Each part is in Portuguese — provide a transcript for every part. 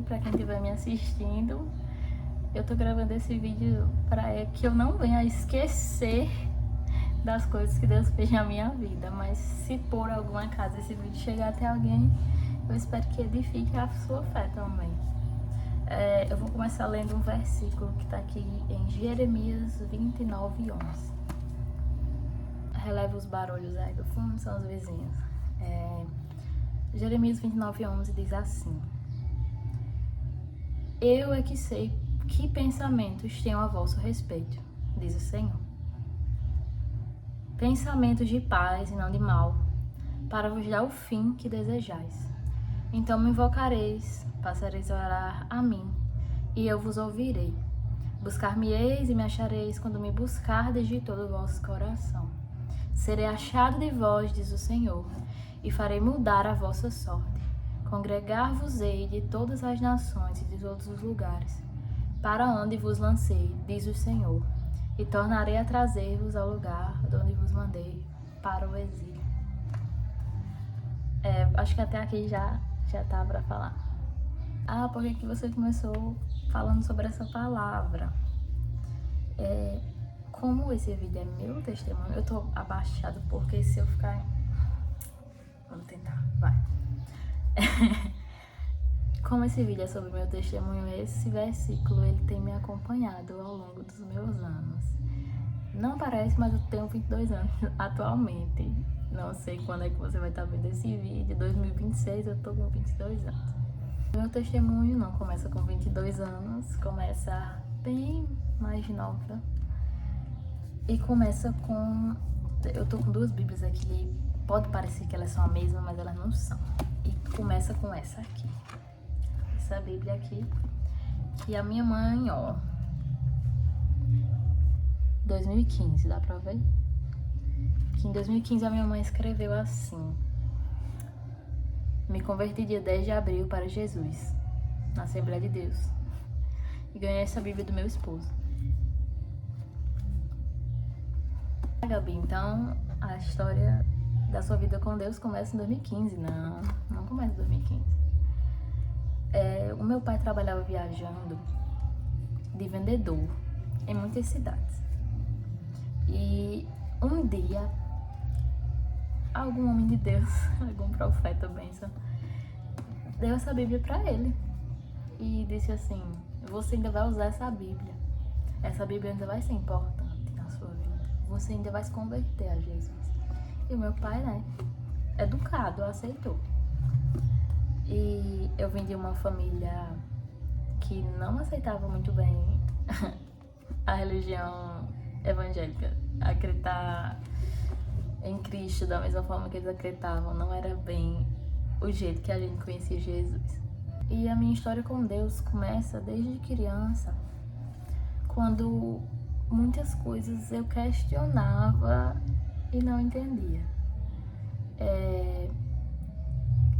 para quem estiver me assistindo. Eu tô gravando esse vídeo para que eu não venha a esquecer das coisas que Deus fez na minha vida. Mas se por algum acaso esse vídeo chegar até alguém, eu espero que edifique a sua fé também. Eu vou começar lendo um versículo que está aqui em Jeremias 29:11. Releva os barulhos aí do fundo, são os vizinhos. Jeremias 29:11 diz assim: Eu é que sei que pensamentos tenho a vosso respeito, diz o Senhor. Pensamentos de paz e não de mal, para vos dar o fim que desejais. Então me invocareis, passareis a orar a mim, e eu vos ouvirei. Buscar-me-eis e me achareis quando me buscardes de todo o vosso coração. Serei achado de vós, diz o Senhor, e farei mudar a vossa sorte. Congregar-vos-ei de todas as nações e de todos os lugares, para onde vos lancei, diz o Senhor, e tornarei a trazer-vos ao lugar de onde vos mandei, para o exílio. Acho que até aqui já tá para falar. Por que você começou falando sobre essa palavra? Como esse vídeo é meu testemunho, eu tô abaixado porque se eu ficar... Vamos tentar, vai. Como esse vídeo é sobre meu testemunho, esse versículo ele tem me acompanhado ao longo dos meus anos. Não parece, mas eu tenho 22 anos atualmente. Não sei quando é que você vai estar vendo esse vídeo. 2026, eu tô com 22 anos. Meu testemunho não começa com 22 anos, começa bem mais nova. E começa com... Eu tô com duas bíblias aqui. Pode parecer que elas são a mesma, mas elas não são. E começa com essa aqui. Essa bíblia aqui. Que a minha mãe, 2015, dá pra ver? Que em 2015 a minha mãe escreveu assim: Me converti dia 10 de abril para Jesus, na Assembleia de Deus. E ganhei essa bíblia do meu esposo. Gabi, então a história da sua vida com Deus começa em 2015. Não começa em 2015. O meu pai trabalhava viajando de vendedor em muitas cidades. E um dia, algum homem de Deus, algum profeta benção, deu essa Bíblia para ele e disse assim: você ainda vai usar essa Bíblia. Essa Bíblia ainda vai ser importante na sua vida. Você ainda vai se converter a Jesus. E o meu pai, educado, aceitou. E eu vim de uma família que não aceitava muito bem a religião evangélica. Acreditar em Cristo da mesma forma que eles acreditavam não era bem o jeito que a gente conhecia Jesus. E a minha história com Deus começa desde criança, quando muitas coisas eu questionava e não entendia.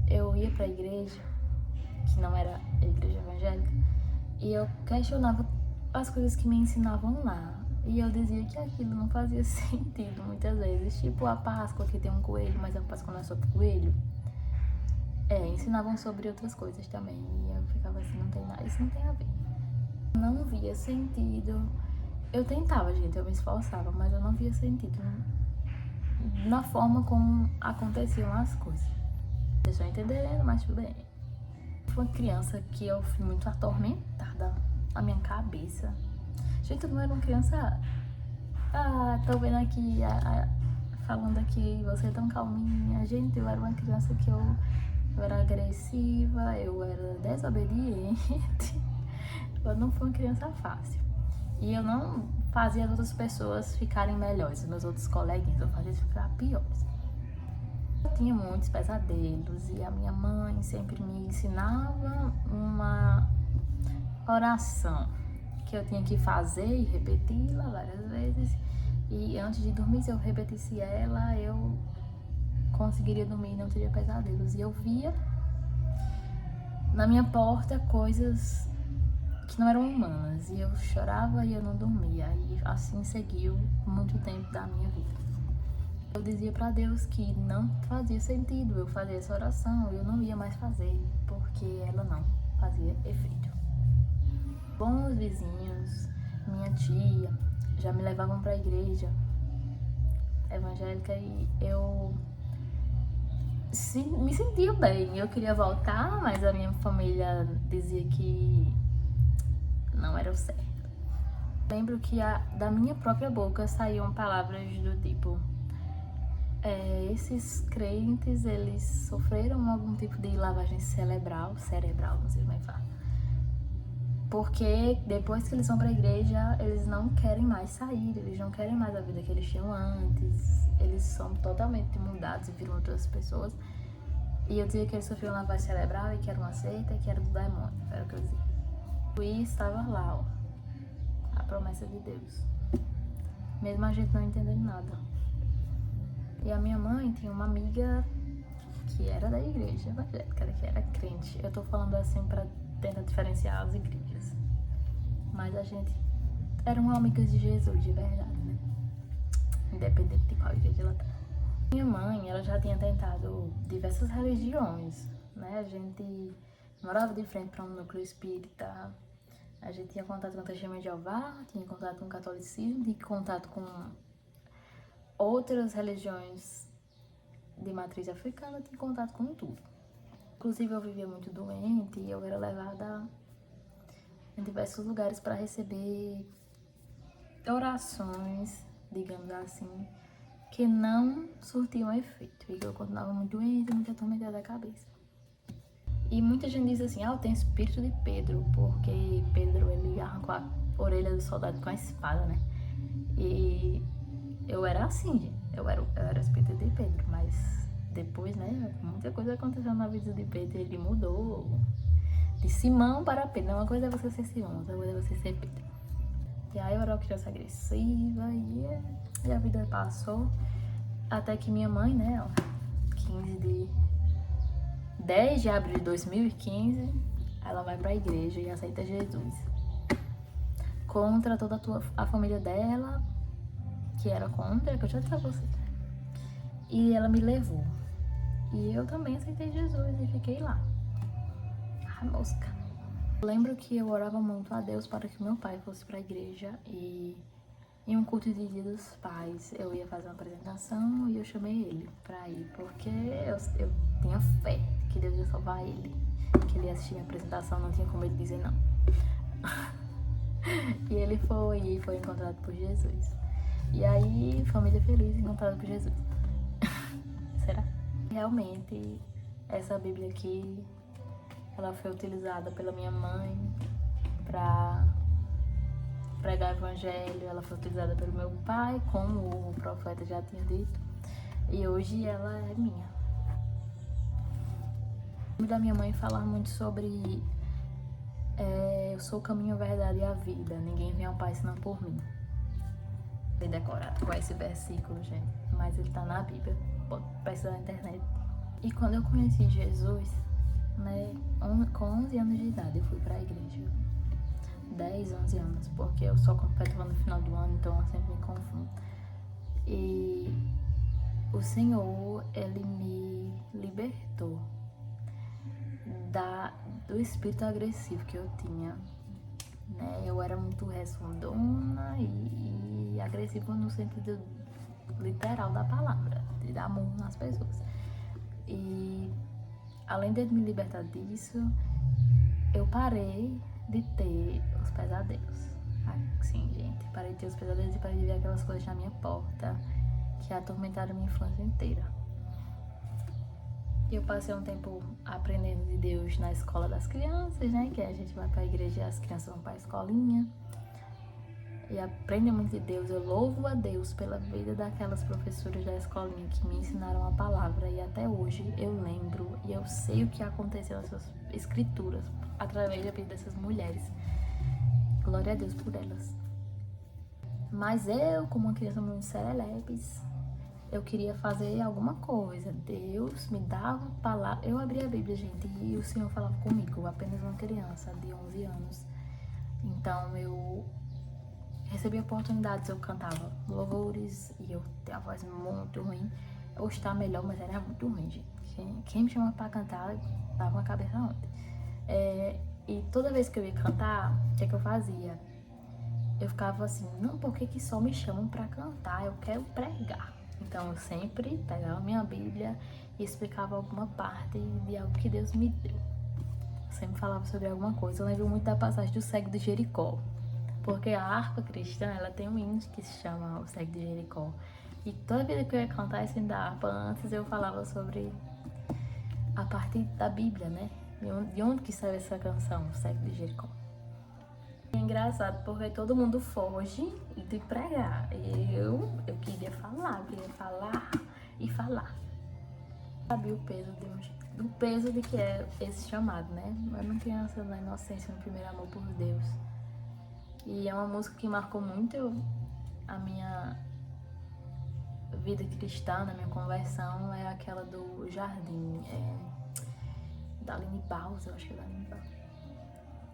Eu ia para a igreja, que não era a igreja evangélica, e eu questionava as coisas que me ensinavam lá. E eu dizia que aquilo não fazia sentido muitas vezes. Tipo a Páscoa, que tem um coelho, mas a Páscoa não é só coelho. Ensinavam sobre outras coisas também. E eu ficava assim, não tem nada, isso não tem a ver. Eu não via sentido. Eu tentava, gente, eu me esforçava, mas eu não via sentido na forma como aconteciam as coisas. Vocês estão entendendo, mas tudo bem. Fui uma criança que eu fui muito atormentada na minha cabeça. Gente, eu não era uma criança... tô vendo aqui, falando aqui, você é tão calminha. Gente, eu era uma criança que eu era agressiva, eu era desobediente. Eu não fui uma criança fácil. E eu não fazia as outras pessoas ficarem melhores, meus outros coleguinhas, eu fazia eles ficar piores. Eu tinha muitos pesadelos e a minha mãe sempre me ensinava uma oração que eu tinha que fazer e repeti-la várias vezes. E antes de dormir, se eu repetisse ela, eu conseguiria dormir e não teria pesadelos. E eu via na minha porta coisas que não eram humanas. E eu chorava e eu não dormia. E assim seguiu muito tempo da minha vida. Eu dizia para Deus que não fazia sentido eu fazer essa oração. Eu não ia mais fazer, porque ela não fazia fazia efeito. Bons vizinhos, minha tia, já me levavam para a igreja evangélica e eu me sentia bem. Eu queria voltar, mas a minha família dizia que não era o certo. Lembro que da minha própria boca saíam palavras do tipo: esses crentes, eles sofreram algum tipo de lavagem cerebral, não sei como é que fala. Porque depois que eles vão pra igreja, eles não querem mais sair, eles não querem mais a vida que eles tinham antes, eles são totalmente mudados e viram outras pessoas. E eu dizia que eles sofriam lavagem cerebral e que era uma seita e que era do demônio, era o que eu dizia. E estava lá, ó, a promessa de Deus, mesmo a gente não entendendo nada. E a minha mãe tinha uma amiga que era da igreja evangélica, que era crente. Eu tô falando assim pra tentar diferenciar as igrejas. Mas a gente eram amigas de Jesus, de verdade, né? Independente de qual igreja ela tá. Minha mãe, ela já tinha tentado diversas religiões, né? A gente morava de frente para um núcleo espírita. A gente tinha contato com a Testemunha de Jeová, tinha contato com o catolicismo, tinha contato com outras religiões de matriz africana, tinha contato com tudo. Inclusive eu vivia muito doente e eu era levada em diversos lugares para receber orações, digamos assim, que não surtiam efeito e que eu continuava muito doente, muito atormentada da cabeça. E muita gente diz assim: eu tenho espírito de Pedro, porque Pedro, ele arrancou a orelha do soldado com a espada, né? E eu era assim, gente. Eu era espírito de Pedro, mas depois, né, muita coisa aconteceu na vida de Pedro. Ele mudou de Simão para Pedro. Uma coisa é você ser Simão, outra coisa é você ser Pedro. E aí eu era uma criança agressiva e a vida passou. Até que minha mãe, né, ó, 10 de abril de 2015, ela vai pra igreja e aceita Jesus. Contra toda a família dela, que era contra, que eu já disse a você. E ela me levou. E eu também aceitei Jesus e fiquei lá. A mosca. Lembro que eu orava muito a Deus para que meu pai fosse pra igreja e em um culto de Dia dos Pais eu ia fazer uma apresentação e eu chamei ele pra ir, porque eu tinha fé que Deus ia salvar ele, que ele ia assistir minha apresentação, não tinha como ele dizer não. E ele foi encontrado por Jesus. E aí, família feliz, encontrada por Jesus. Será? Realmente, essa Bíblia aqui, ela foi utilizada pela minha mãe pra pregar o evangelho, ela foi utilizada pelo meu pai, como o profeta já tinha dito, e hoje ela é minha. O da minha mãe falava muito sobre eu sou o caminho, a verdade e a vida, ninguém vem ao Pai senão por mim. Bem decorado com esse versículo, gente, mas ele tá na Bíblia, pode pesquisar na internet. E quando eu conheci Jesus, né, com 11 anos de idade, eu fui pra igreja. 10, 11 anos, porque eu só completo no final do ano, então eu sempre me confundo. E o Senhor, ele me libertou do espírito agressivo que eu tinha, né? Eu era muito respondona e agressiva no sentido literal da palavra, de dar murro nas pessoas. E além de me libertar disso, eu parei de ter os pesadelos. Assim, gente, parei de ter os pesadelos e parei de ver aquelas coisas na minha porta que atormentaram minha infância inteira. Eu passei um tempo aprendendo de Deus na escola das crianças, né? Que a gente vai pra igreja e as crianças vão pra escolinha. E aprende muito de Deus. Eu louvo a Deus pela vida daquelas professoras da escolinha que me ensinaram a palavra. E até hoje eu lembro e eu sei o que aconteceu nessas escrituras através da vida dessas mulheres. Glória a Deus por elas. Mas eu, como uma criança muito serelepes, eu queria fazer alguma coisa. Deus me dava palavra. Eu abria a Bíblia, gente, e o Senhor falava comigo, apenas uma criança de 11 anos. Então eu recebi oportunidades, eu cantava louvores e eu tenho a voz muito ruim. Hoje tá melhor, mas era muito ruim, gente. Quem me chamava pra cantar, tava uma cabeça ontem. E toda vez que eu ia cantar, o que é que eu fazia? Eu ficava assim, não, por que só me chamam pra cantar? Eu quero pregar. Então eu sempre pegava minha Bíblia e explicava alguma parte de algo que Deus me deu. Eu sempre falava sobre alguma coisa. Eu lembro muito da passagem do cego de Jericó. Porque a harpa cristã, ela tem um hino que se chama O Cego de Jericó. E toda vez que eu ia cantar esse hino da harpa, antes eu falava sobre a parte da Bíblia, né? De onde que saiu essa canção, O Cego de Jericó. É engraçado porque todo mundo foge de pregar. E eu queria falar e falar. Sabia o peso do peso de que é esse chamado, né? Eu uma criança na inocência, no primeiro amor por Deus. E é uma música que marcou muito a minha vida cristã, na minha conversão, é aquela do Jardim, da Aline Barros, eu acho que é da Aline Barros.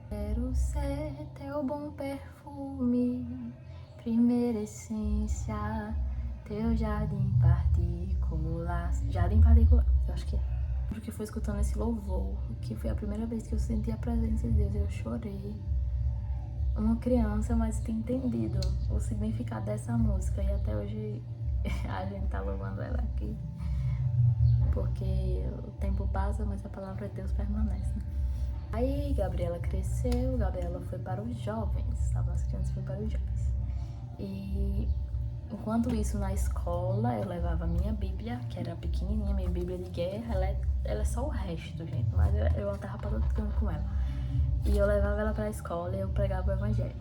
Quero ser teu bom perfume, primeira essência, teu jardim particular. Jardim particular, eu acho que é. Porque foi escutando esse louvor, que foi a primeira vez que eu senti a presença de Deus, eu chorei. Uma criança, mas tem entendido o significado dessa música e até hoje a gente tá louvando ela aqui. Porque o tempo passa, mas a palavra de Deus permanece, né? Aí Gabriela cresceu, Gabriela foi para os jovens, a nossa criança foi para os jovens. E enquanto isso na escola, eu levava a minha Bíblia, que era pequenininha, minha Bíblia de guerra, ela é só o resto, gente, mas eu andava para todo canto com ela. E eu levava ela para a escola e eu pregava o evangelho.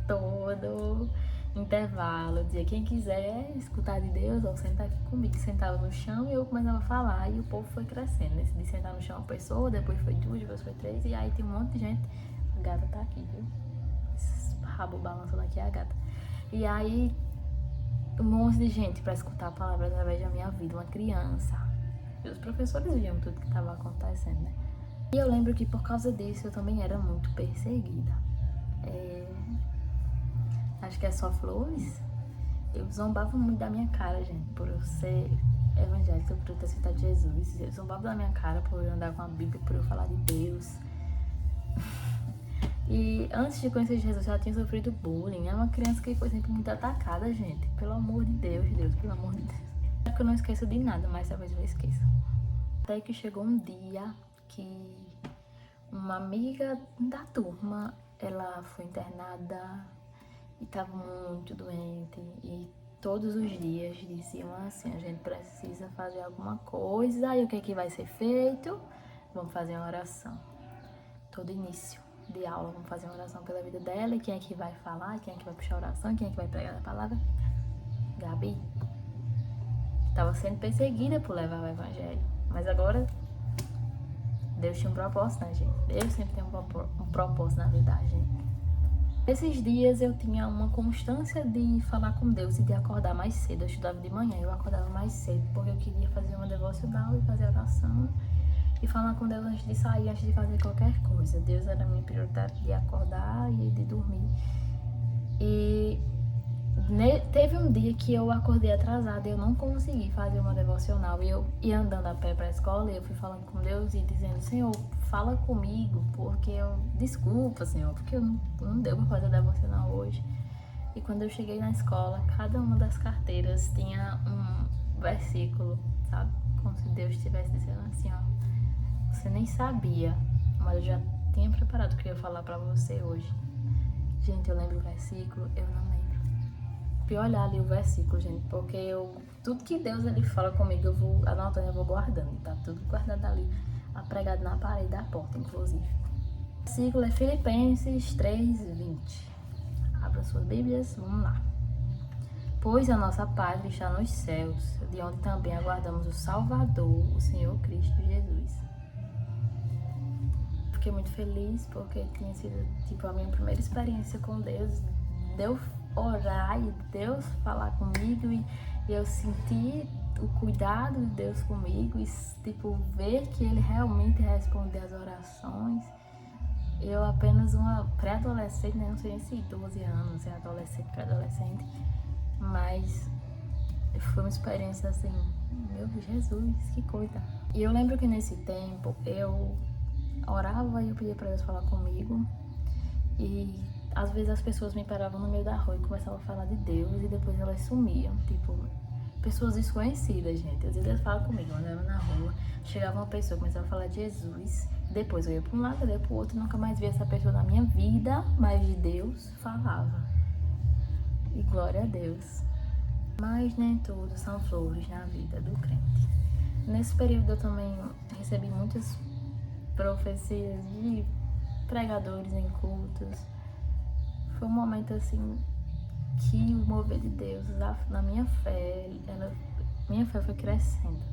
Todo intervalo, eu dizia, quem quiser escutar de Deus, ou sentar aqui comigo. Sentava no chão e eu começava a falar, e o povo foi crescendo. Decidi sentar no chão uma pessoa, depois foi duas, depois foi três, e aí tem um monte de gente. A gata tá aqui, viu? Esse rabo balançando aqui é a gata. E aí, um monte de gente para escutar a palavra através da minha vida, uma criança. E os professores viam tudo que estava acontecendo, né? E eu lembro que por causa disso eu também era muito perseguida. Acho que é só flores. Eu zombava muito da minha cara, gente, por eu ser evangélica, por eu ter aceitado Jesus. Eu zombava da minha cara por eu andar com a Bíblia, por eu falar de Deus. E antes de conhecer Jesus, eu já tinha sofrido bullying. É uma criança que foi sempre muito atacada, gente. Pelo amor de Deus, pelo amor de Deus. É que eu não esqueço de nada, mas talvez eu esqueça. Até que chegou um dia que uma amiga da turma, ela foi internada e estava muito doente, e todos os dias diziam assim, a gente precisa fazer alguma coisa, e o que é que vai ser feito? Vamos fazer uma oração. Todo início de aula, vamos fazer uma oração pela vida dela, e quem é que vai falar, quem é que vai puxar a oração, quem é que vai pregar a palavra? Gabi. Estava sendo perseguida por levar o evangelho, mas agora Deus tinha um propósito, né, gente? Deus sempre tem um propósito na vida, gente. Esses dias eu tinha uma constância de falar com Deus e de acordar mais cedo. Eu estudava de manhã, eu acordava mais cedo porque eu queria fazer uma devocional e fazer oração e falar com Deus antes de sair, antes de fazer qualquer coisa. Deus era a minha prioridade de acordar e de dormir. E teve um dia que eu acordei atrasada e eu não consegui fazer uma devocional. E eu ia andando a pé para a escola e eu fui falando com Deus e dizendo, Senhor, fala comigo, porque desculpa, Senhor, porque eu não deu para fazer a devocional hoje. E quando eu cheguei na escola, cada uma das carteiras tinha um versículo, sabe? Como se Deus estivesse dizendo assim, ó, você nem sabia, mas eu já tinha preparado o que eu ia falar para você hoje. Gente, eu lembro o versículo, eu não lembro. Fui olhar ali o versículo, gente, porque tudo que Deus ele fala comigo, eu vou anotando, eu vou guardando, tá tudo guardado ali, pregado na parede da porta, inclusive. O versículo é Filipenses 3:20. Abra suas Bíblias, vamos lá. Pois a nossa pátria está nos céus, de onde também aguardamos o Salvador, o Senhor Cristo Jesus. Fiquei muito feliz porque tinha sido a minha primeira experiência com Deus, Deus orar e Deus falar comigo e eu senti o cuidado de Deus comigo e ver que Ele realmente responde às orações. Eu apenas uma pré-adolescente, né? Não sei nem se 12 anos, é adolescente, pré-adolescente, mas foi uma experiência assim, meu Jesus, que coisa. E eu lembro que nesse tempo eu orava e eu pedia pra Deus falar comigo. E às vezes as pessoas me paravam no meio da rua e começavam a falar de Deus e depois elas sumiam. Tipo, pessoas desconhecidas, gente. Às vezes eles falavam comigo, eu andava na rua, chegava uma pessoa, começava a falar de Jesus. Depois eu ia pra um lado, eu ia pro outro, nunca mais via essa pessoa na minha vida, mas de Deus falava. E glória a Deus. Mas nem tudo são flores na vida do crente. Nesse período eu também recebi muitas profecias de pregadores em cultos. Foi um momento assim que o mover de Deus na minha fé, minha fé foi crescendo.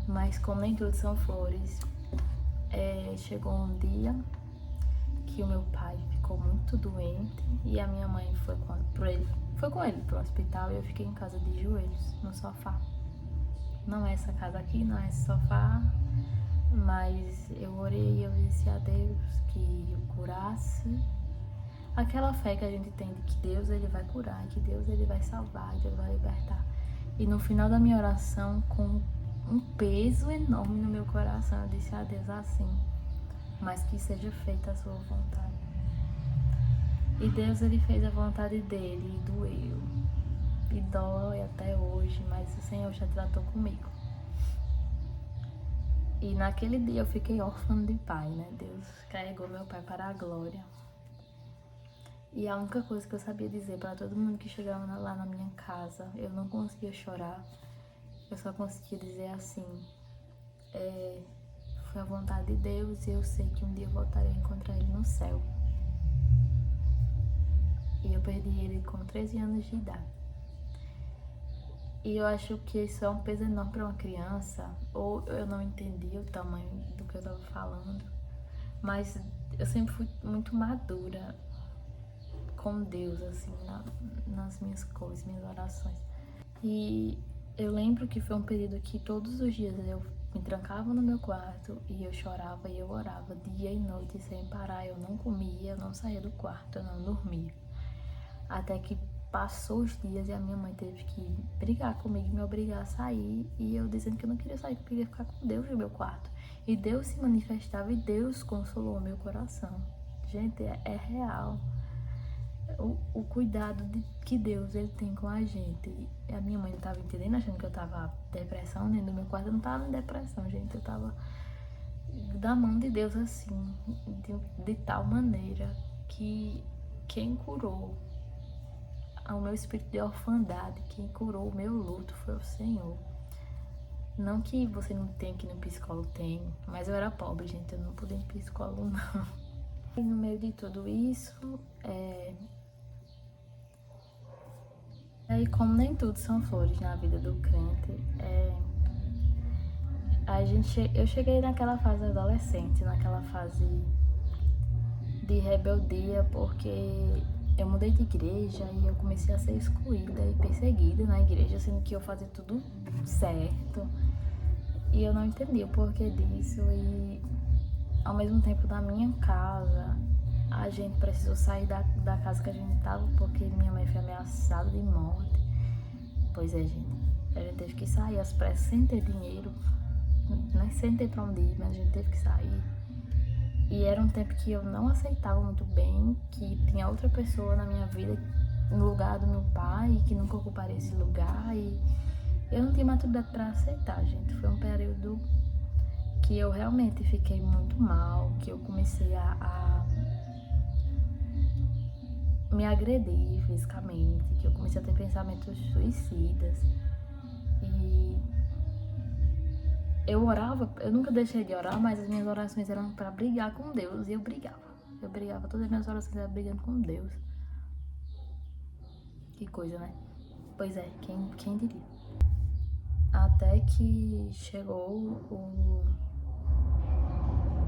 Mas como nem tudo são flores, chegou um dia que o meu pai ficou muito doente e a minha mãe foi com ele pro hospital e eu fiquei em casa de joelhos no sofá. Não é essa casa aqui, não é esse sofá, mas eu orei e eu disse a Deus que eu curasse. Aquela fé que a gente tem de que Deus ele vai curar, que Deus ele vai salvar, que Deus vai libertar. E no final da minha oração, com um peso enorme no meu coração, eu disse a Deus assim: mas que seja feita a sua vontade. E Deus ele fez a vontade dele e doeu. E dói até hoje, mas o Senhor já tratou comigo. E naquele dia eu fiquei órfã de pai, né? Deus carregou meu pai para a glória. E a única coisa que eu sabia dizer para todo mundo que chegava lá na minha casa, eu não conseguia chorar, eu só conseguia dizer assim: foi a vontade de Deus e eu sei que um dia eu voltarei a encontrar ele no céu. E eu perdi ele com 13 anos de idade. E eu acho que isso é um peso enorme para uma criança, ou eu não entendi o tamanho do que eu estava falando, mas eu sempre fui muito madura com Deus, assim, nas minhas coisas, minhas orações. E eu lembro que foi um período que todos os dias eu me trancava no meu quarto e eu chorava e eu orava dia e noite sem parar. Eu não comia, eu não saía do quarto, eu não dormia. Até que passou os dias e a minha mãe teve que brigar comigo, me obrigar a sair. E eu dizendo que eu não queria sair, que eu queria ficar com Deus no meu quarto. E Deus se manifestava e Deus consolou o meu coração. Gente, é real. O cuidado que Deus ele tem com a gente. E a minha mãe não estava entendendo, achando que eu tava depressão, nem no meu quarto eu não tava em depressão, gente. Eu tava da mão de Deus assim, de tal maneira que quem curou o meu espírito de orfandade, quem curou o meu luto foi o Senhor. Não que você não tenha que ir no psicólogo, tem, mas eu era pobre, gente, eu não podia ir no psicólogo, não. E no meio de tudo isso, aí como nem tudo são flores na vida do crente, eu cheguei naquela fase adolescente, naquela fase de rebeldia, porque eu mudei de igreja e eu comecei a ser excluída e perseguida na igreja, sendo que eu fazia tudo certo. E eu não entendi o porquê disso. E ao mesmo tempo, na minha casa, a gente precisou sair da casa que a gente tava porque minha mãe foi ameaçada de morte. Pois é, gente. A gente teve que sair às pressas sem ter dinheiro, né? Sem ter pra onde ir, mas a gente teve que sair. E era um tempo que eu não aceitava muito bem que tinha outra pessoa na minha vida no lugar do meu pai, que nunca ocuparia esse lugar. E eu não tinha maturidade pra aceitar, gente. Foi um período que eu realmente fiquei muito mal, que eu comecei a me agredir fisicamente, que eu comecei a ter pensamentos suicidas. E eu orava, eu nunca deixei de orar, mas as minhas orações eram para brigar com Deus, e eu brigava, todas as minhas orações eram brigando com Deus. Que coisa, né? Pois é, quem diria? Até que chegou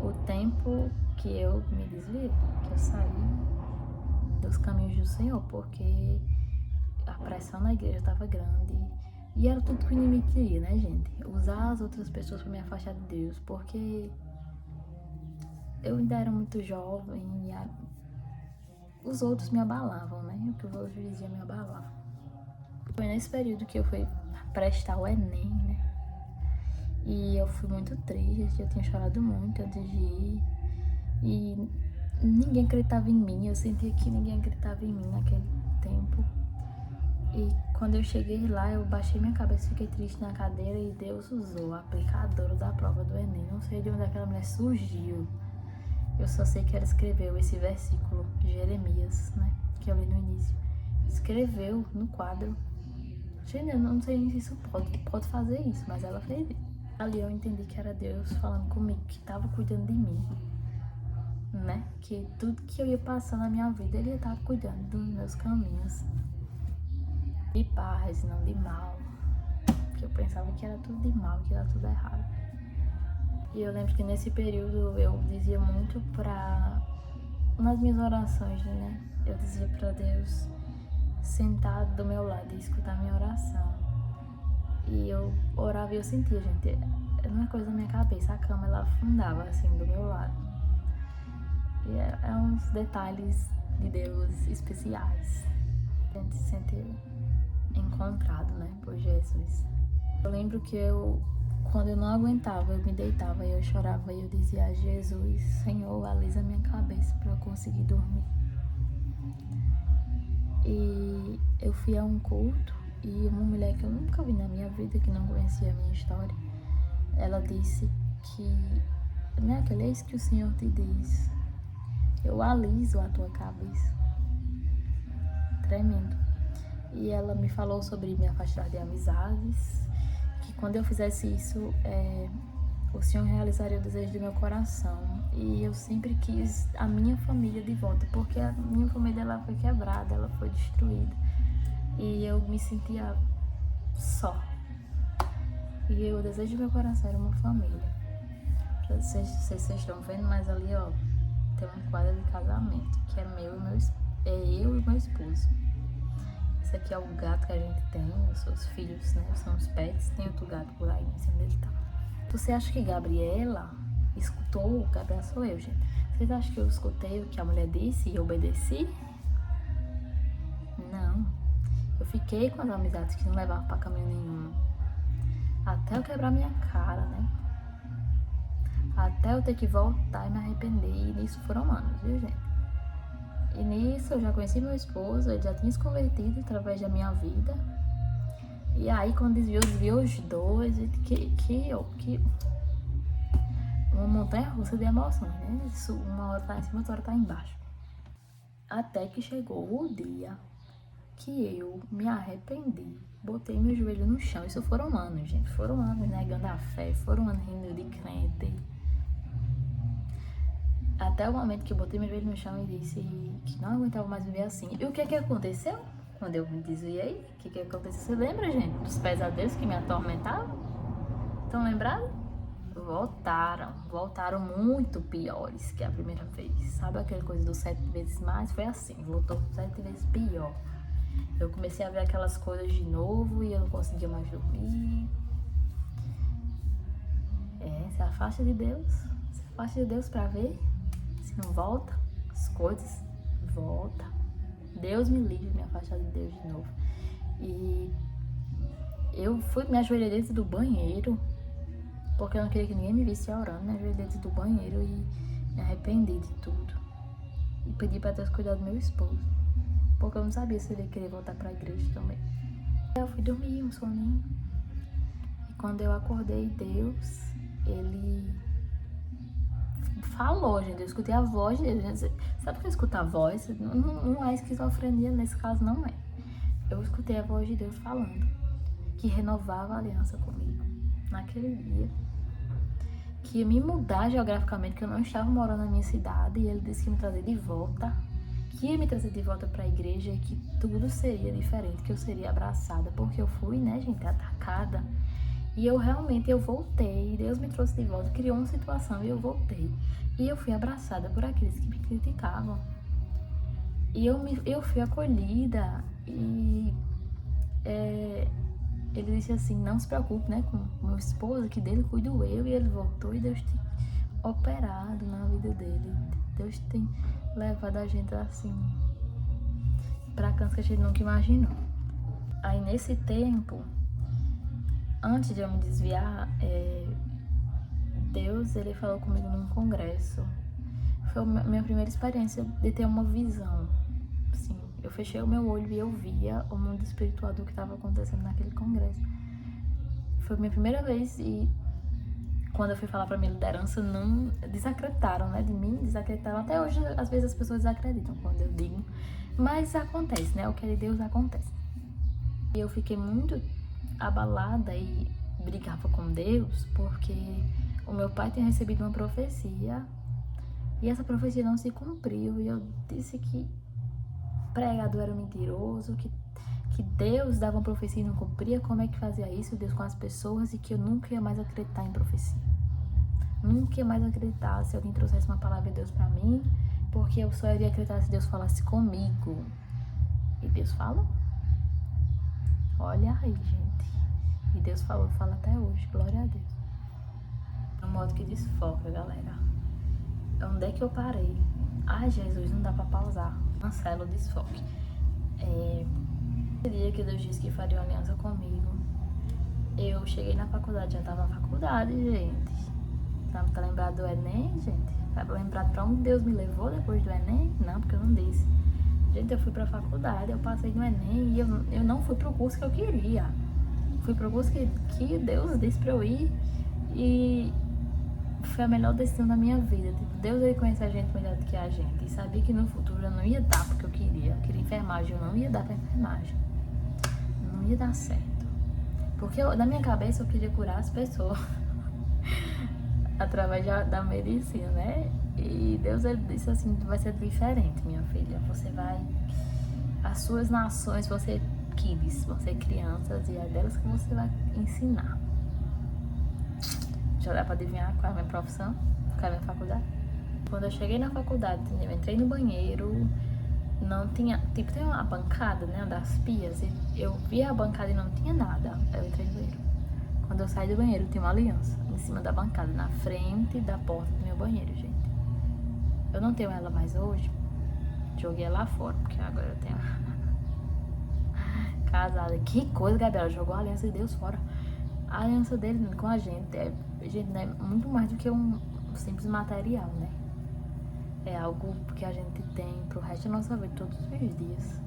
o tempo que eu me desviei, que eu saí dos caminhos do Senhor, porque a pressão na igreja estava grande. E era tudo que o inimigo queria, né, gente? Usar as outras pessoas para me afastar de Deus, porque eu ainda era muito jovem e os outros me abalavam, né? O que os outros diziam me abalava. Foi nesse período que eu fui prestar o Enem, né? E eu fui muito triste, eu tinha chorado muito antes de ir. E ninguém acreditava em mim, eu sentia que ninguém acreditava em mim naquele tempo. E quando eu cheguei lá, eu baixei minha cabeça, fiquei triste na cadeira e Deus usou a aplicadora da prova do Enem. Não sei de onde aquela mulher surgiu. Eu só sei que ela escreveu esse versículo de Jeremias, né, que eu li no início. Escreveu no quadro. Gente, eu não sei se isso pode fazer isso, mas ela fez isso. Ali eu entendi que era Deus falando comigo, que estava cuidando de mim, né? Que tudo que eu ia passar na minha vida, Ele estava cuidando dos meus caminhos. De paz, não de mal. Porque eu pensava que era tudo de mal, que era tudo errado. E eu lembro que nesse período eu dizia muito nas minhas orações, né? Eu dizia pra Deus sentar do meu lado e escutar minha oração. E eu orava e eu sentia, gente, não é coisa da minha cabeça, a cama ela afundava assim do meu lado. E é uns detalhes de Deus especiais. A gente se sente encontrado, né, por Jesus. Eu lembro que quando eu não aguentava, eu me deitava e eu chorava e eu dizia a Jesus, Senhor, alisa minha cabeça para eu conseguir dormir. E eu fui a um culto e uma mulher que eu nunca vi na minha vida, que não conhecia a minha história, ela disse que, né, aquele eis que o Senhor te diz, eu aliso a tua cabeça. Tremendo. E ela me falou sobre me afastar de amizades, que quando eu fizesse isso, o Senhor realizaria o desejo do meu coração. E eu sempre quis a minha família de volta, porque a minha família ela foi quebrada, ela foi destruída. E eu me sentia só. E o desejo do meu coração era uma família. Vocês estão vendo, mas ali, ó, tem um quadro de casamento, que é eu e meu esposo. Esse aqui é o gato que a gente tem, os seus filhos, né? São os pets, tem outro gato por aí, não sei onde ele tá. Você acha que Gabriela escutou? Gabriela sou eu, gente. Vocês acham que eu escutei o que a mulher disse e obedeci? Não. Eu fiquei com as amizades que não levavam pra caminho nenhum. Até eu quebrar minha cara, né? Até eu ter que voltar e me arrepender. E nisso foram anos, viu, gente? E nisso eu já conheci meu esposo, ele já tinha se convertido através da minha vida. E aí quando desviou os dois, que uma montanha russa de emoções, né? Uma hora tá em cima, outra hora tá embaixo. Até que chegou o dia que eu me arrependi, botei meu joelho no chão. Isso foram anos, gente. Foram anos negando a fé, foram anos rindo de crente. Até o momento que eu botei meu joelho no chão e disse que não aguentava mais viver assim. E o que aconteceu? Quando eu me desviei, o que aconteceu? Você lembra, gente, dos pesadelos que me atormentavam? Estão lembrados? Voltaram muito piores que a primeira vez. Sabe aquela coisa dos 7 vezes mais? Foi assim, voltou 7 vezes pior. Eu comecei a ver aquelas coisas de novo e eu não conseguia mais dormir. Se afasta de Deus. Se afasta de Deus pra ver. Se não volta, as coisas voltam. Deus me livre de me afastar de Deus de novo. E eu me ajoelhei dentro do banheiro, porque eu não queria que ninguém me visse orando. Me ajoelhei dentro do banheiro e me arrependi de tudo. E pedi pra Deus cuidar do meu esposo, porque eu não sabia se ele ia querer voltar pra igreja também. Eu fui dormir, um soninho. E quando eu acordei, Deus, ele falou, gente. Eu escutei a voz de Deus. Sabe que eu escuto a voz? Não é esquizofrenia, nesse caso não é. Eu escutei a voz de Deus falando que renovava a aliança comigo naquele dia, que ia me mudar geograficamente, que eu não estava morando na minha cidade, e ele disse que ia me trazer de volta, que ia me trazer de volta para a igreja, e que tudo seria diferente, que eu seria abraçada, porque eu fui, né, gente, atacada. E eu voltei, Deus me trouxe de volta, criou uma situação e eu voltei. E eu fui abraçada por aqueles que me criticavam. E eu fui acolhida e ele disse assim, não se preocupe, né, com o meu esposo, que dele cuido eu. E ele voltou e Deus tem operado na vida dele. Deus tem levado a gente assim pra cantos que a gente nunca imaginou. Aí nesse tempo, antes de eu me desviar, Deus, ele falou comigo num congresso Foi a minha primeira experiência de ter uma visão. Assim, eu fechei o meu olho e eu via o mundo espiritual do que estava acontecendo naquele congresso. Foi a minha primeira vez e quando eu fui falar pra minha liderança, não desacreditaram, né, de mim, desacreditaram. Até hoje, às vezes as pessoas desacreditam quando eu digo, mas acontece, né, o que é de Deus acontece. E eu fiquei muito abalada e brigava com Deus porque o meu pai tinha recebido uma profecia e essa profecia não se cumpriu. E eu disse que pregador era mentiroso, que Deus dava uma profecia e não cumpria. Como é que fazia isso, Deus, com as pessoas, e que eu nunca ia mais acreditar em profecia. Nunca ia mais acreditar se alguém trouxesse uma palavra de Deus pra mim, porque eu só iria acreditar se Deus falasse comigo. E Deus falou. Olha aí, gente. E Deus falou, fala até hoje. Glória a Deus. É um modo que desfoca, galera. Onde é que eu parei? Ai, Jesus, não dá pra pausar. Cancela o desfoque. No dia que Deus disse que faria uma aliança comigo, eu cheguei na faculdade, já tava na faculdade, gente. Tá lembrado do Enem, gente? Tá lembrado pra onde Deus me levou depois do Enem? Não, porque eu não disse. Gente, eu fui pra faculdade, eu passei no Enem e eu não fui pro curso que eu queria. Fui pro curso que Deus disse pra eu ir e foi a melhor decisão da minha vida. Tipo, Deus veio conhecer a gente melhor do que a gente e sabia que no futuro eu não ia dar porque eu queria. Eu queria enfermagem, eu não ia dar pra enfermagem. Não ia dar certo. Porque na minha cabeça eu queria curar as pessoas através da medicina, né? E Deus disse assim, vai ser diferente, minha filha. Você vai... As suas nações vão ser kids, vão ser crianças e é delas que você vai ensinar. Já dá pra adivinhar qual é a minha profissão? Qual é a minha faculdade? Quando eu cheguei na faculdade, eu entrei no banheiro, não tinha... Tipo, tem uma bancada, né, das pias, e eu vi a bancada e não tinha nada. Eu entrei no banheiro. Quando eu saí do banheiro, tinha uma aliança em cima da bancada, na frente da porta do meu banheiro, gente. Eu não tenho ela mais hoje. Joguei ela fora, porque agora eu tenho... Casada. Que coisa, Gabriela. Jogou a aliança de Deus fora. A aliança dele com a gente é muito mais do que um simples material, né? É algo que a gente tem pro resto da nossa vida, todos os dias.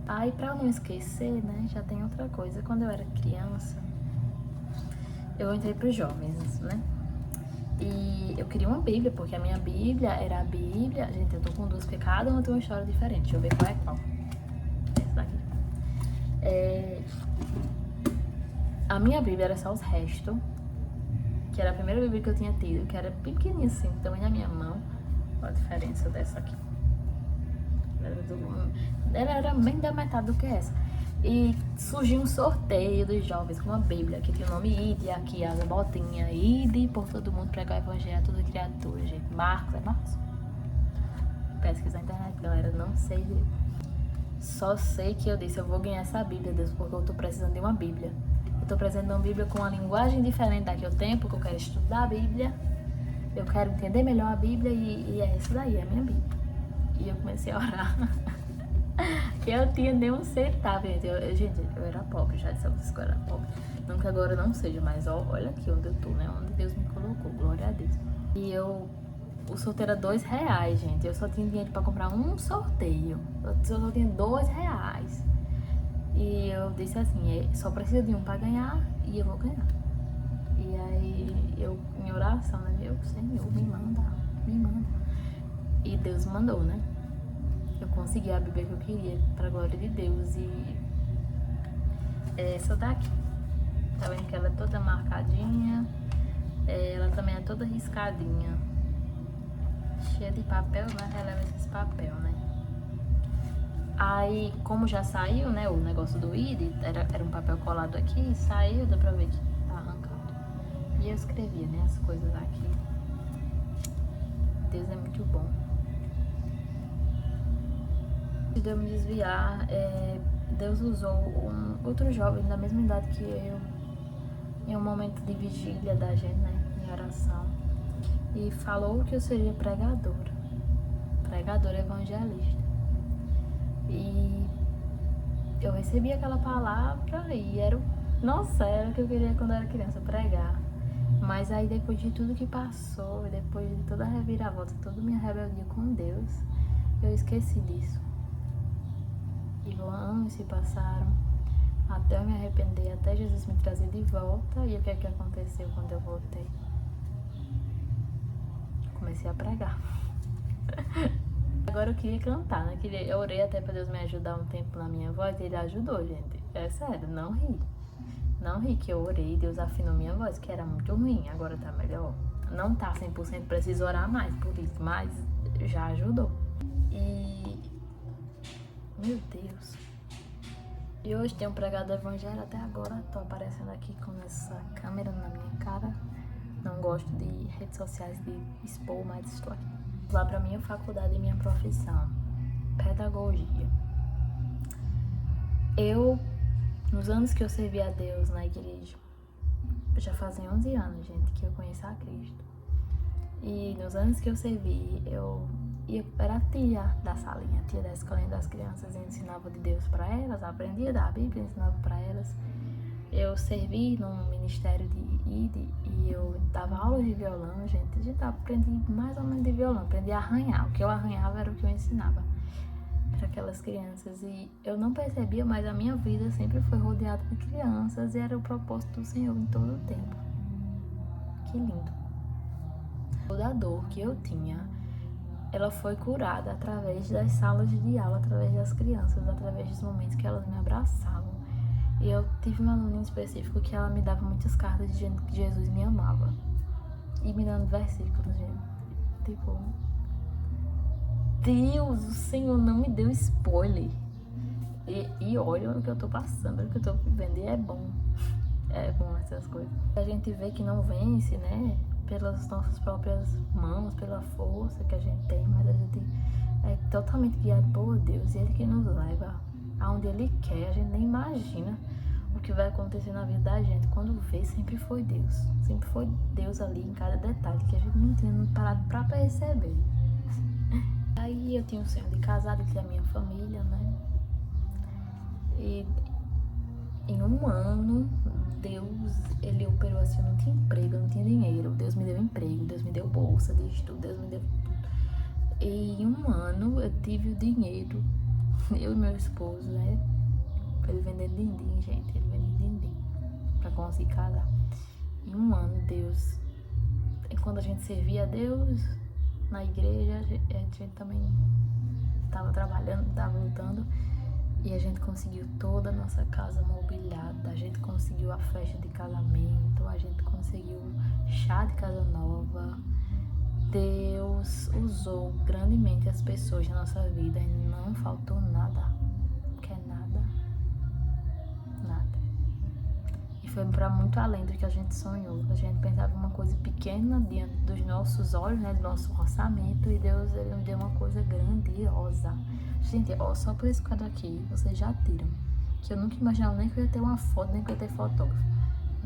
Aí, pra eu não esquecer, né, já tem outra coisa. Quando eu era criança, eu entrei pros jovens, né? E eu queria uma Bíblia, porque a minha Bíblia era a Bíblia... Gente, eu tô com duas, porque cada uma tem uma história diferente. Deixa eu ver qual é qual. Essa daqui. A minha Bíblia era só os restos, que era a primeira Bíblia que eu tinha tido, que era pequenininha assim, também na minha mão. Olha a diferença dessa aqui. Ela era bem da metade do que essa. E surgiu um sorteio dos jovens com uma Bíblia, que tinha o nome Ide, aqui as botinhas, Ide por todo mundo, pregar o evangelho a toda criatura, gente. Marcos, é Marcos? Pesquisa na internet, galera, não sei. Só sei que eu disse, eu vou ganhar essa Bíblia, Deus, porque eu tô precisando de uma Bíblia. Eu tô precisando de uma Bíblia com uma linguagem diferente da que eu tenho, porque eu quero estudar a Bíblia. Eu quero entender melhor a Bíblia e é isso daí, é a minha Bíblia. E eu comecei a orar. Eu tinha nem um centavo, gente. Eu era pobre, já disse a vocês que eu era pobre. Não que agora não seja, mas olha aqui onde eu tô, né? Onde Deus me colocou, glória a Deus. E o sorteio era R$2, gente. Eu só tinha dinheiro pra comprar um sorteio. Eu só tinha R$2. E eu disse assim, só precisa de um pra ganhar e eu vou ganhar. E aí, eu, em oração, né? Meu Senhor, me manda. E Deus mandou, né? Eu consegui a Bíblia que eu queria, pra glória de Deus. E é essa daqui. Tá vendo que ela é toda marcadinha? Ela também é toda riscadinha. Cheia de papel, né? Releva esses papel, né? Aí, como já saiu, né? O negócio do ID, era um papel colado aqui, saiu, dá pra ver que tá arrancado. E eu escrevia, né? As coisas aqui. Deus é muito bom. De eu me desviar, Deus usou outro jovem da mesma idade que eu, em um momento de vigília da gente, né, em oração, e falou que eu seria pregadora evangelista. E eu recebi aquela palavra e era o que eu queria quando eu era criança, pregar. Mas aí depois de tudo que passou, depois de toda a reviravolta, toda a minha rebeldia com Deus, eu esqueci disso. E anos se passaram até eu me arrepender, até Jesus me trazer de volta. E o que é que aconteceu quando eu voltei? Comecei a pregar. Agora eu queria cantar, né? Eu orei até pra Deus me ajudar um tempo na minha voz e Ele ajudou, gente. É sério, não ri. Não ri que eu orei, Deus afinou minha voz, que era muito ruim, agora tá melhor. Não tá 100%, preciso orar mais por isso, mas já ajudou. E... meu Deus. E hoje tenho pregado o evangelho até agora, tô aparecendo aqui com essa câmera na minha cara. Não gosto de redes sociais, de expor, mas estou aqui. Lá pra minha faculdade e minha profissão, pedagogia. Nos anos que eu servi a Deus na igreja, já fazem 11 anos, gente, que eu conheço a Cristo. E nos anos que eu servi, eu era tia da salinha, tia da escolinha das crianças, e ensinava de Deus para elas, aprendia da Bíblia, ensinava para elas. Eu servi num ministério de ID e eu dava aula de violão, gente. Aprendi mais ou menos de violão, aprendi a arranhar. O que eu arranhava era o que eu ensinava para aquelas crianças. E eu não percebia, mas a minha vida sempre foi rodeada de crianças e era o propósito do Senhor em todo o tempo. Que lindo. Toda a dor que eu tinha, ela foi curada através das salas de aula, através das crianças, através dos momentos que elas me abraçavam. E eu tive uma aluna em específico que ela me dava muitas cartas dizendo que Jesus me amava. E me dando versículos, gente. Tipo, Deus, o Senhor não me deu spoiler. E olha o que eu tô passando, o que eu tô vivendo. E é bom. É bom essas coisas. A gente vê que não vence, né? Pelas nossas próprias mãos, pela força que a gente tem. Mas a gente é totalmente guiado por Deus. E Ele que nos leva aonde Ele quer. A gente nem imagina o que vai acontecer na vida da gente. Quando vê, sempre foi Deus. Sempre foi Deus ali em cada detalhe que a gente não tinha parado pra perceber. Aí eu tinha o sonho de casar, de ter a minha família, né? E em um ano, Deus, Ele operou assim, eu não tinha emprego, eu não tinha dinheiro. Deus me deu emprego, Deus me deu bolsa de estudo, Deus me deu tudo. E em um ano eu tive o dinheiro, eu e meu esposo, né? Ele vendendo din-din, gente, ele vendendo din-din pra conseguir casar. Em um ano, Deus, quando a gente servia a Deus na igreja, a gente também estava trabalhando, estava lutando, e a gente conseguiu toda a nossa casa mobiliada, a gente conseguiu a festa de casamento, a gente conseguiu chá de casa nova. Deus usou grandemente as pessoas na nossa vida e não faltou nada, que é nada. E foi para muito além do que a gente sonhou. A gente pensava uma coisa pequena diante dos nossos olhos, né, do nosso orçamento, e Deus, Ele nos deu uma coisa grandiosa. Gente, ó, só por esse quadro aqui, vocês já tiram, que eu nunca imaginava nem que eu ia ter uma foto, nem que eu ia ter fotógrafo.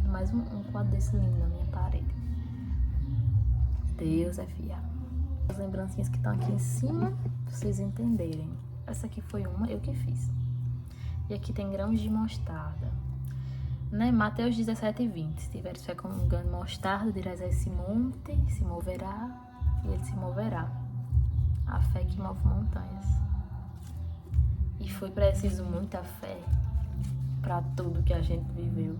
Mais um quadro desse lindo na minha parede. Deus é fiel. As lembrancinhas que estão aqui em cima, pra vocês entenderem. Essa aqui foi uma, eu que fiz. E aqui tem grãos de mostarda. Né? Mateus 17:20. Se tiveres fé como um grão de mostarda, dirás a esse monte, se moverá, e ele se moverá. A fé que move montanhas. E foi preciso muita fé para tudo que a gente viveu.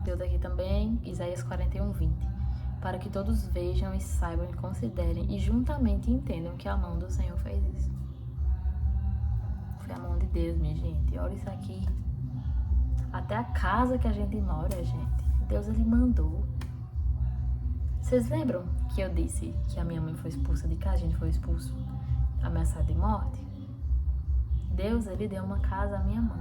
Deus aqui também, Isaías 41:20. Para que todos vejam e saibam e considerem e juntamente entendam que a mão do Senhor fez isso. Foi a mão de Deus, minha gente. Olha isso aqui. Até a casa que a gente mora, gente, Deus, Ele mandou. Vocês lembram que eu disse que a minha mãe foi expulsa de casa, a gente foi expulso, ameaçado de morte? Deus, Ele deu uma casa à minha mãe,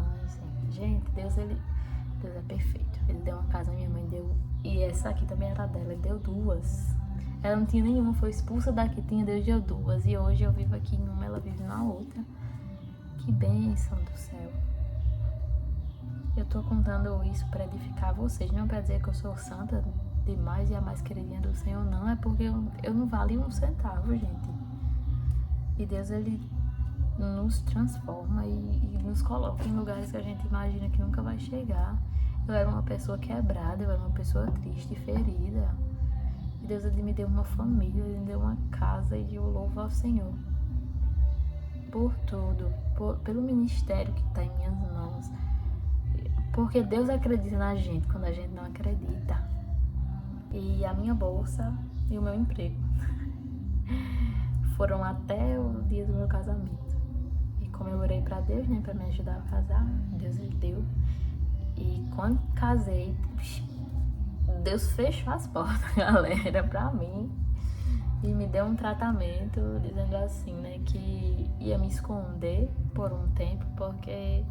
gente. Deus é perfeito. Ele deu uma casa à minha mãe, deu. E essa aqui também era dela, Ele deu duas. Ela não tinha nenhuma, foi expulsa daqui, Deus deu duas. E hoje eu vivo aqui em uma, ela vive na outra. Que bênção do céu. Eu tô contando isso para edificar vocês, não para dizer que eu sou santa demais e a mais queridinha do Senhor, não. É porque eu não valho um centavo, gente. E Deus, Ele nos transforma e nos coloca em lugares que a gente imagina que nunca vai chegar. Eu era uma pessoa quebrada, eu era uma pessoa triste, ferida. Deus, Ele me deu uma família, Ele me deu uma casa e eu louvo ao Senhor por tudo, pelo ministério que está em minhas mãos. Porque Deus acredita na gente quando a gente não acredita. E a minha bolsa e o meu emprego foram até o dia do meu casamento. E como eu orei pra Deus, né, pra me ajudar a casar, Deus Ele deu. E quando casei, Deus fechou as portas, galera, pra mim. E me deu um tratamento, dizendo assim, né, que ia me esconder por um tempo, porque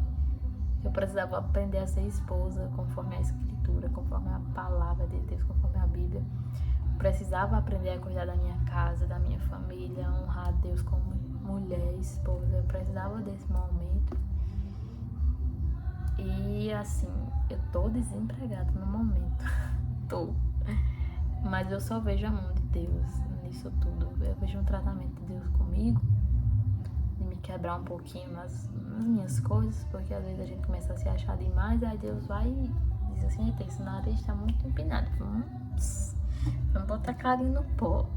eu precisava aprender a ser esposa, conforme a Escritura, conforme a palavra de Deus, conforme a Bíblia. Precisava aprender a cuidar da minha casa, da minha família, honrar a Deus como mulher, esposa. Eu precisava desse momento. E assim, eu tô desempregada no momento. Tô. Mas eu só vejo a mão de Deus nisso tudo. Eu vejo um tratamento de Deus comigo, de me quebrar um pouquinho nas minhas coisas, porque às vezes a gente começa a se achar demais, aí Deus vai e diz assim: eita, esse nariz tá muito empinado. Vamos botar carinho no pó.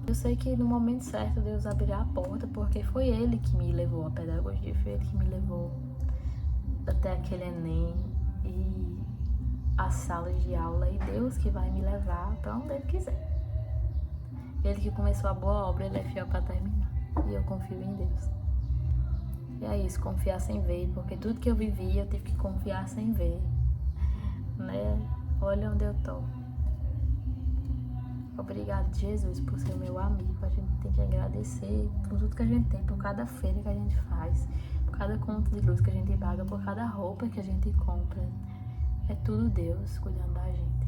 Eu sei que no momento certo Deus abrirá a porta, porque foi Ele que me levou à pedagogia, foi Ele que me levou até aquele Enem e as salas de aula, e Deus que vai me levar para onde Ele quiser. Ele que começou a boa obra, Ele é fiel para terminar, e eu confio em Deus. E é isso, confiar sem ver, porque tudo que eu vivi eu tive que confiar sem ver, né? Olha onde eu tô. Obrigado, Jesus, por ser meu amigo. A gente tem que agradecer por tudo que a gente tem, por cada feira que a gente faz, por cada conta de luz que a gente paga, por cada roupa que a gente compra. É tudo Deus cuidando da gente.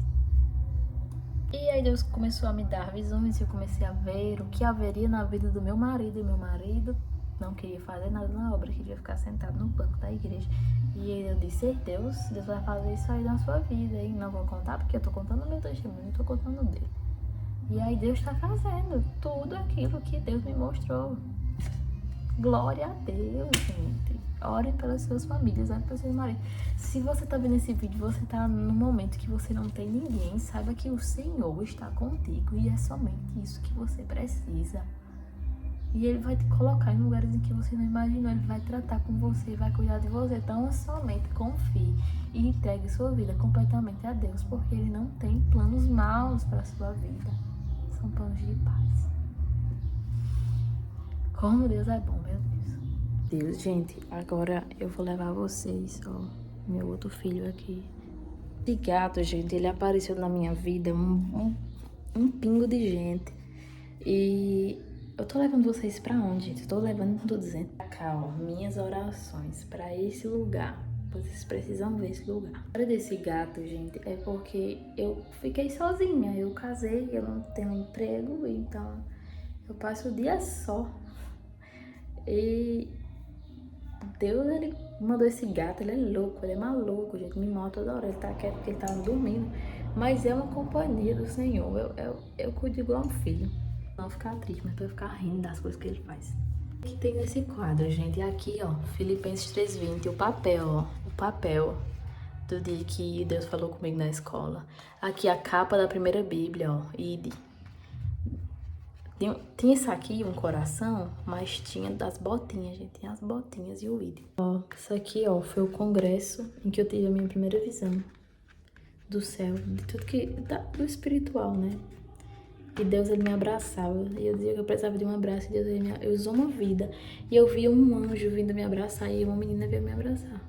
E aí Deus começou a me dar visões e eu comecei a ver o que haveria na vida do meu marido. E meu marido não queria fazer nada na obra, queria ficar sentado no banco da igreja. E aí eu disse: Deus vai fazer isso aí na sua vida. E não vou contar porque eu tô contando o meu testemunho, não tô contando o dele. E aí Deus está fazendo tudo aquilo que Deus me mostrou. Glória a Deus, gente. Orem pelas suas famílias, orem pelos seus maridos. Se você tá vendo esse vídeo, você tá num momento que você não tem ninguém, saiba que o Senhor está contigo e é somente isso que você precisa. E Ele vai te colocar em lugares em que você não imaginou. Ele vai tratar com você, vai cuidar de você. Então somente confie e entregue sua vida completamente a Deus, porque Ele não tem planos maus para a sua vida. São planos de paz. Como Deus é bom, meu Deus. Deus, gente, agora eu vou levar vocês, ó, meu outro filho aqui. Esse gato, gente, ele apareceu na minha vida, um pingo de gente. E eu tô levando vocês pra onde, gente? Eu tô levando, não tô dizendo. Pra cá, ó, minhas orações pra esse lugar. Vocês precisam ver esse lugar. A história desse gato, gente, é porque eu fiquei sozinha. Eu casei, eu não tenho emprego, então eu passo o dia só. E Deus, Ele mandou esse gato, ele é louco, ele é maluco, gente, me mata toda hora. Ele tá quieto porque ele tá dormindo, mas é uma companhia do Senhor. Eu cuido igual um filho. Não ficar triste, mas pra eu ficar rindo das coisas que Ele faz. O que tem nesse quadro, gente? Aqui, ó, Filipenses 3:20, o papel, ó, o papel do dia que Deus falou comigo na escola. Aqui a capa da primeira Bíblia, ó, Ide. Tinha isso aqui, um coração, mas tinha das botinhas, gente. Tinha as botinhas e o Ide. Ó, isso aqui, ó, foi o congresso em que eu tive a minha primeira visão do céu, de tudo que... do espiritual, né? E Deus, Ele me abraçava. E eu dizia que eu precisava de um abraço. E Deus, Ele usou uma vida. E eu via um anjo vindo me abraçar. E uma menina veio me abraçar.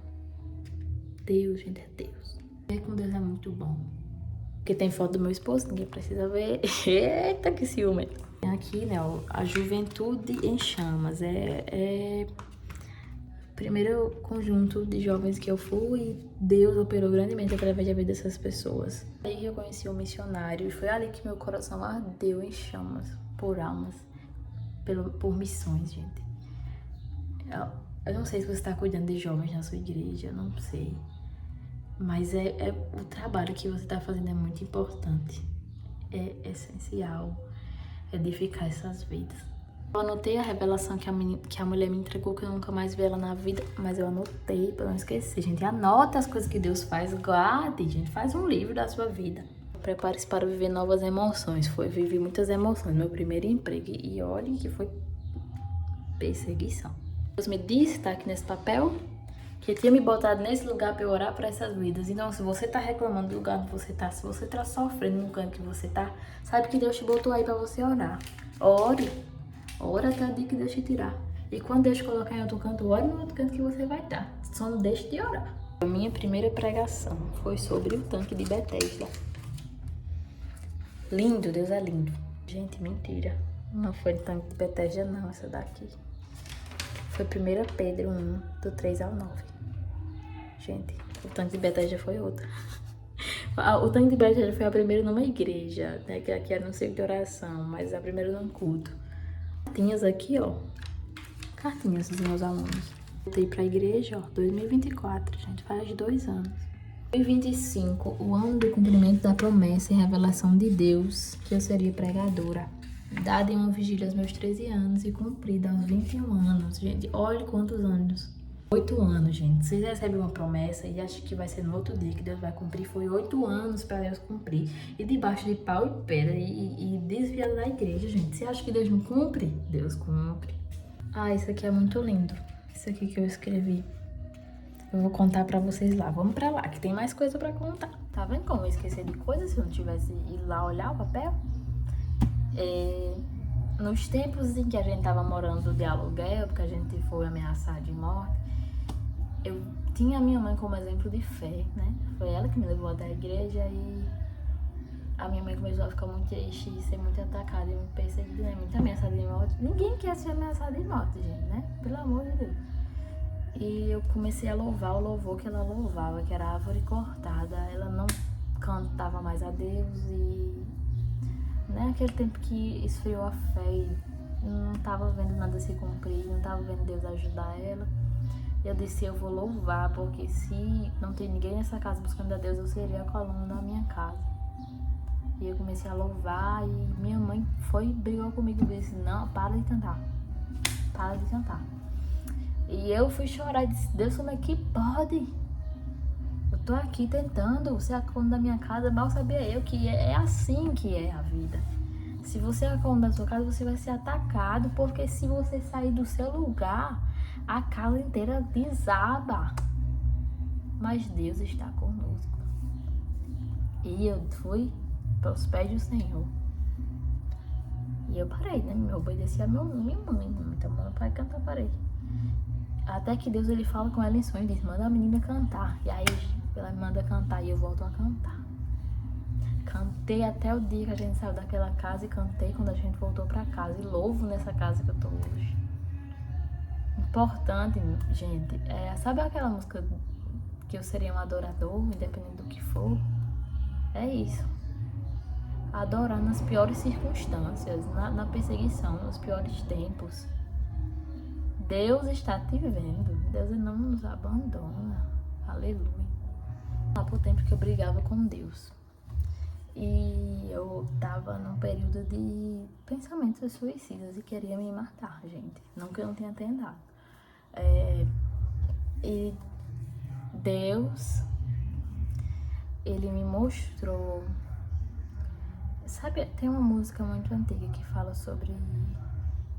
Deus, gente, é Deus. Ver com Deus é muito bom. Porque tem foto do meu esposo, ninguém precisa ver. Eita, que ciúme. Aqui, né, ó, a Juventude em Chamas. É o primeiro conjunto de jovens que eu fui. E Deus operou grandemente através da vida dessas pessoas. Aí eu conheci um missionário. E foi ali que meu coração ardeu em chamas. Por almas. Por missões, gente. Eu não sei se você está cuidando de jovens na sua igreja. Eu não sei. Mas o trabalho que você está fazendo é muito importante. É essencial edificar essas vidas. Eu anotei a revelação que a mulher me entregou, que eu nunca mais vi ela na vida, mas eu anotei pra não esquecer, gente. Anota as coisas que Deus faz, guarde, gente. Faz um livro da sua vida. Prepare-se para viver novas emoções. Vivi muitas emoções. Meu primeiro emprego. E olhe que foi perseguição. Deus me disse, tá aqui nesse papel, que tinha me botado nesse lugar para eu orar por essas vidas. Então, se você tá reclamando do lugar onde você tá, se você tá sofrendo no canto que você tá, sabe que Deus te botou aí para você orar. Ore. Ora até o dia que Deus te tirar. E quando Deus te colocar em outro canto, ore no outro canto que você vai estar. Só não deixe de orar. A minha primeira pregação foi sobre o tanque de Betesda. Lindo, Deus é lindo. Gente, mentira. Não foi o tanque de Betesda não, essa daqui. Foi 1 Pedro 1, do 3 ao 9. Gente, o tanque de Betesda foi outra. O tanque de Betesda foi a primeira numa igreja, né? Que aqui era um ciclo de oração, mas a primeira num culto. Cartinhas aqui, ó. Cartinhas dos meus alunos. Voltei pra igreja, ó, 2024, gente, faz 2 anos. 2025, o ano do cumprimento da promessa e revelação de Deus, que eu seria pregadora. Dada em uma vigília aos meus 13 anos e cumprida aos 21 anos. Gente, olha quantos anos. 8 anos, gente. Vocês recebem uma promessa e acham que vai ser no outro dia que Deus vai cumprir. Foi 8 anos para Deus cumprir. E debaixo de pau e pedra e desviado da igreja, gente. Você acha que Deus não cumpre? Deus cumpre. Ah, isso aqui é muito lindo. Isso aqui que eu escrevi. Eu vou contar pra vocês lá. Vamos pra lá, que tem mais coisa pra contar. Tá vendo como eu esqueci de coisa se eu não tivesse ido lá olhar o papel? Nos tempos em que a gente tava morando de aluguel, porque a gente foi ameaçado de morte, eu tinha a minha mãe como exemplo de fé, né? Foi ela que me levou até a igreja e a minha mãe começou a ficar muito triste e ser muito atacada e muito perseguida, né? Muito ameaçada de morte. Ninguém quer ser ameaçado de morte, gente, né? Pelo amor de Deus. E eu comecei a louvar o louvor que ela louvava, que era árvore cortada. Ela não cantava mais a Deus e... né? Aquele tempo que esfriou a fé e não tava vendo nada se cumprir, não tava vendo Deus ajudar ela. Eu disse, eu vou louvar, porque se não tem ninguém nessa casa buscando a Deus, eu seria a coluna da minha casa. E eu comecei a louvar e minha mãe brigou comigo e disse, não, para de cantar. Para de cantar. E eu fui chorar e disse, Deus, como é que pode? Eu tô aqui tentando ser a coluna da minha casa, mal sabia eu que é assim que é a vida. Se você é a coluna da sua casa, você vai ser atacado, porque se você sair do seu lugar, a casa inteira desaba. Mas Deus está conosco. E eu fui para os pés do Senhor. E eu parei, né? Eu obedeci a minha mãe. Então, não pode cantar, parei. Até que Deus, ele fala com ela em sonho, diz, manda a menina cantar. E aí ela me manda cantar e eu volto a cantar. Cantei até o dia que a gente saiu daquela casa e cantei quando a gente voltou pra casa. E louvo nessa casa que eu tô hoje. Importante, gente, sabe aquela música que eu seria um adorador, independente do que for? É isso. Adorar nas piores circunstâncias, na perseguição, nos piores tempos. Deus está te vendo. Deus não nos abandona. Aleluia. Lá pro tempo que eu brigava com Deus. E eu tava num período de pensamentos suicidas e queria me matar, gente. Não que eu não tenha tentado. E Deus, ele me mostrou... Sabe, tem uma música muito antiga que fala sobre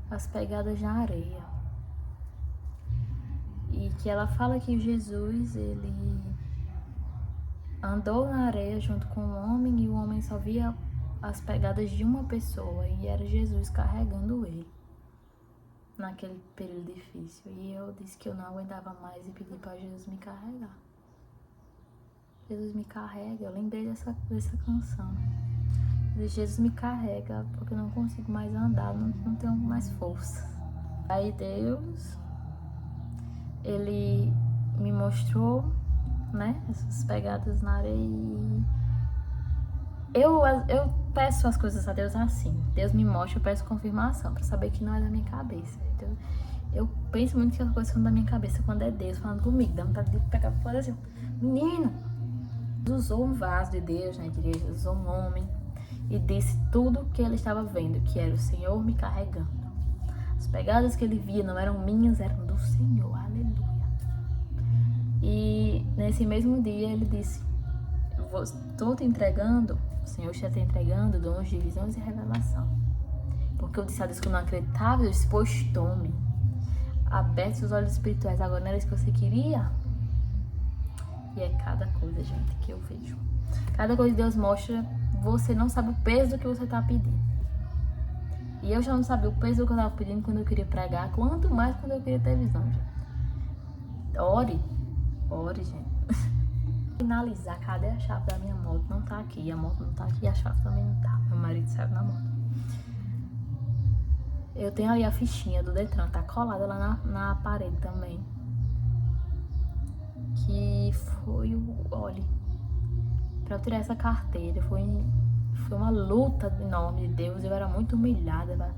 as pegadas na areia. E que ela fala que Jesus, ele andou na areia junto com o homem e o homem só via as pegadas de uma pessoa e era Jesus carregando ele naquele período difícil. E eu disse que eu não aguentava mais e pedi para Jesus me carregar. Jesus me carrega, eu lembrei dessa canção. Jesus me carrega porque eu não consigo mais andar, não tenho mais força. Aí Deus, ele me mostrou, né, essas pegadas na areia e eu peço as coisas a Deus assim. Deus me mostra, eu peço confirmação pra saber que não é da minha cabeça. Então, eu penso muito que as coisas são da minha cabeça quando é Deus falando comigo. Dá vontade de pegar e falar assim, menino, usou um vaso de Deus na igreja, usou um homem e disse tudo que ele estava vendo, que era o Senhor me carregando. As pegadas que ele via não eram minhas, eram do Senhor, aleluia. E nesse mesmo dia ele disse, estou te entregando Senhor está te entregando dons de visões e revelação. Porque eu disse a Deus que eu não acreditava, eu disse, pois tome. Aberte os olhos espirituais, agora não era isso que você queria? E é cada coisa, gente, que eu vejo. Cada coisa que Deus mostra, você não sabe o peso do que você está pedindo. E eu já não sabia o peso do que eu estava pedindo quando eu queria pregar, quanto mais quando eu queria ter visão, gente. Ore, gente. Finalizar, cadê a chave da minha moto? Não tá aqui, a moto não tá aqui, a chave também não tá. Meu marido saiu na moto. Eu tenho ali a fichinha do Detran, tá colada lá na parede também. Que foi olha, pra eu tirar essa carteira, foi uma luta enorme de Deus, eu era muito humilhada.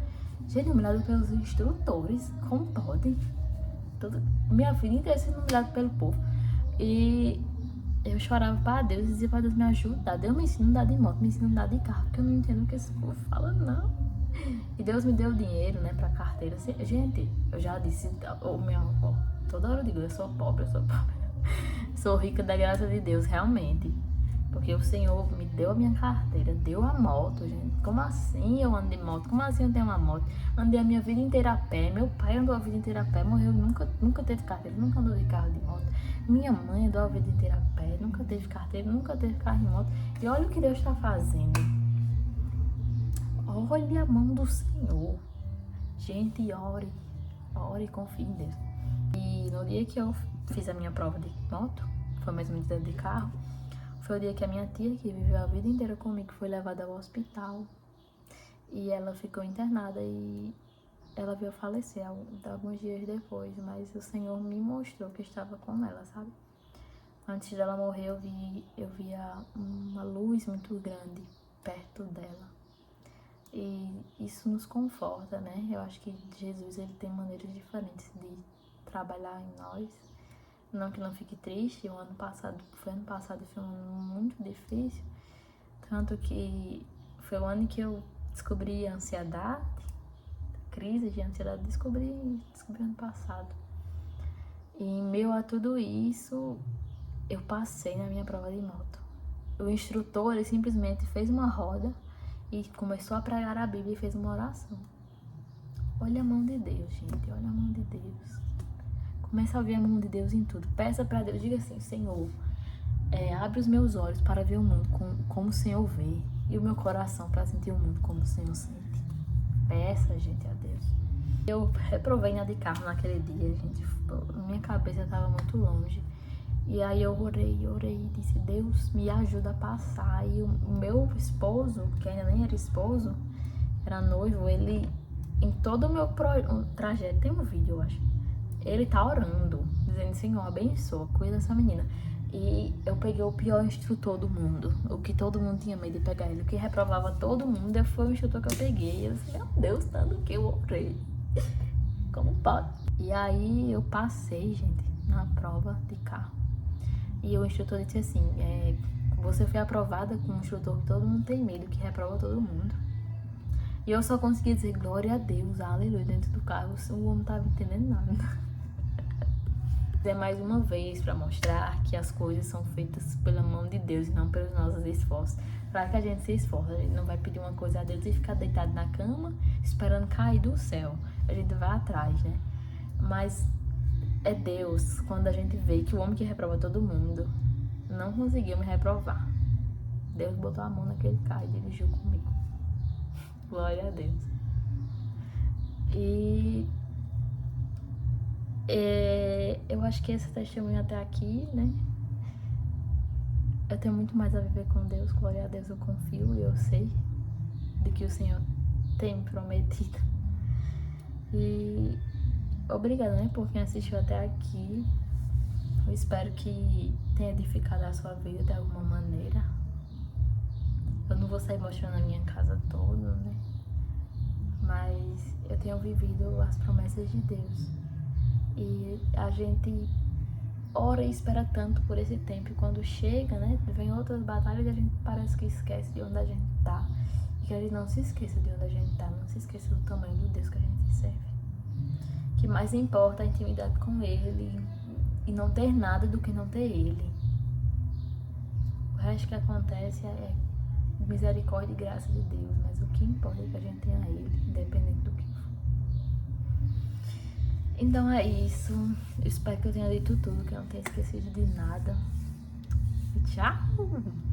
Gente, humilhada pelos instrutores, como pode? Minha vida inteira sendo humilhada pelo povo. E eu chorava para Deus e dizia para Deus me ajudar. Deus me ensina a andar de moto, me ensina a andar de carro, porque eu não entendo o que esse povo fala, não. E Deus me deu dinheiro, né, pra carteira. Gente, eu já disse, toda hora eu digo, eu sou pobre. Sou rica da graça de Deus, realmente. Porque o Senhor me deu a minha carteira, deu a moto, gente. Como assim eu ando de moto? Como assim eu tenho uma moto? Andei a minha vida inteira a pé. Meu pai andou a vida inteira a pé, morreu, nunca teve carteira, nunca andou de carro de moto. Minha mãe andou a vida inteira a pé, nunca teve carteira, nunca teve carro de moto. E olha o que Deus está fazendo. Olha a mão do Senhor. Gente, ore e confie em Deus. E no dia que eu fiz a minha prova de moto, foi mais ou menos de carro, foi o dia que a minha tia, que viveu a vida inteira comigo, foi levada ao hospital. E ela ficou internada e ela veio falecer alguns dias depois. Mas o Senhor me mostrou que estava com ela, sabe? Antes dela morrer, eu via uma luz muito grande perto dela. E isso nos conforta, né? Eu acho que Jesus, ele tem maneiras diferentes de trabalhar em nós. Não que não fique triste, foi ano passado e foi um ano muito difícil. Tanto que foi o ano que eu descobri a ansiedade, crise de ansiedade, descobri ano passado. E em meio a tudo isso, eu passei na minha prova de moto. O instrutor, ele simplesmente fez uma roda e começou a pregar a Bíblia e fez uma oração. Olha a mão de Deus, gente, olha a mão de Deus. Começa a ver a mão de Deus em tudo. Peça para Deus, diga assim, Senhor, abre os meus olhos para ver o mundo como o Senhor vê. E o meu coração para sentir o mundo como o Senhor sente. Peça, gente, a Deus. Eu reprovei na de carro naquele dia, gente. Minha cabeça estava muito longe. E aí eu orei e disse, Deus, me ajuda a passar. E o meu esposo, que ainda nem era esposo, era noivo, ele, em todo o meu trajeto, tem um vídeo, eu acho. Ele tá orando, dizendo, Senhor, abençoa, cuida dessa menina. E eu peguei o pior instrutor do mundo, o que todo mundo tinha medo de pegar ele, o que reprovava todo mundo, foi o instrutor que eu peguei. Eu disse, meu Deus, tanto que eu orei. Como pode? E aí eu passei, gente, na prova de carro. E o instrutor disse assim, você foi aprovada com um instrutor que todo mundo tem medo, que reprova todo mundo. E eu só consegui dizer, glória a Deus, aleluia, dentro do carro. O homem não estava entendendo nada. É mais uma vez para mostrar que as coisas são feitas pela mão de Deus e não pelos nossos esforços. Para que a gente se esforce, a gente não vai pedir uma coisa a Deus e ficar deitado na cama esperando cair do céu. A gente vai atrás, né? Mas é Deus, quando a gente vê que o homem que reprova todo mundo não conseguiu me reprovar. Deus botou a mão naquele cara e dirigiu comigo. Glória a Deus. E eu acho que esse testemunho até aqui, né? Eu tenho muito mais a viver com Deus. Glória a Deus, eu confio e eu sei de que o Senhor tem me prometido. E obrigada, né, por quem assistiu até aqui. Eu espero que tenha edificado a sua vida de alguma maneira. Eu não vou sair mostrando a minha casa toda, né? Mas eu tenho vivido as promessas de Deus. E a gente ora e espera tanto por esse tempo. E quando chega, né, vem outras batalhas e a gente parece que esquece de onde a gente tá. E que a gente não se esqueça de onde a gente tá. Não se esqueça do tamanho do Deus que a gente serve. Que mais importa a intimidade com Ele. E não ter nada do que não ter Ele. O resto que acontece é misericórdia e graça de Deus, mas o que importa é que a gente tenha Ele, independente do que for. Então é isso. Eu espero que eu tenha dito tudo, que eu não tenha esquecido de nada. E tchau!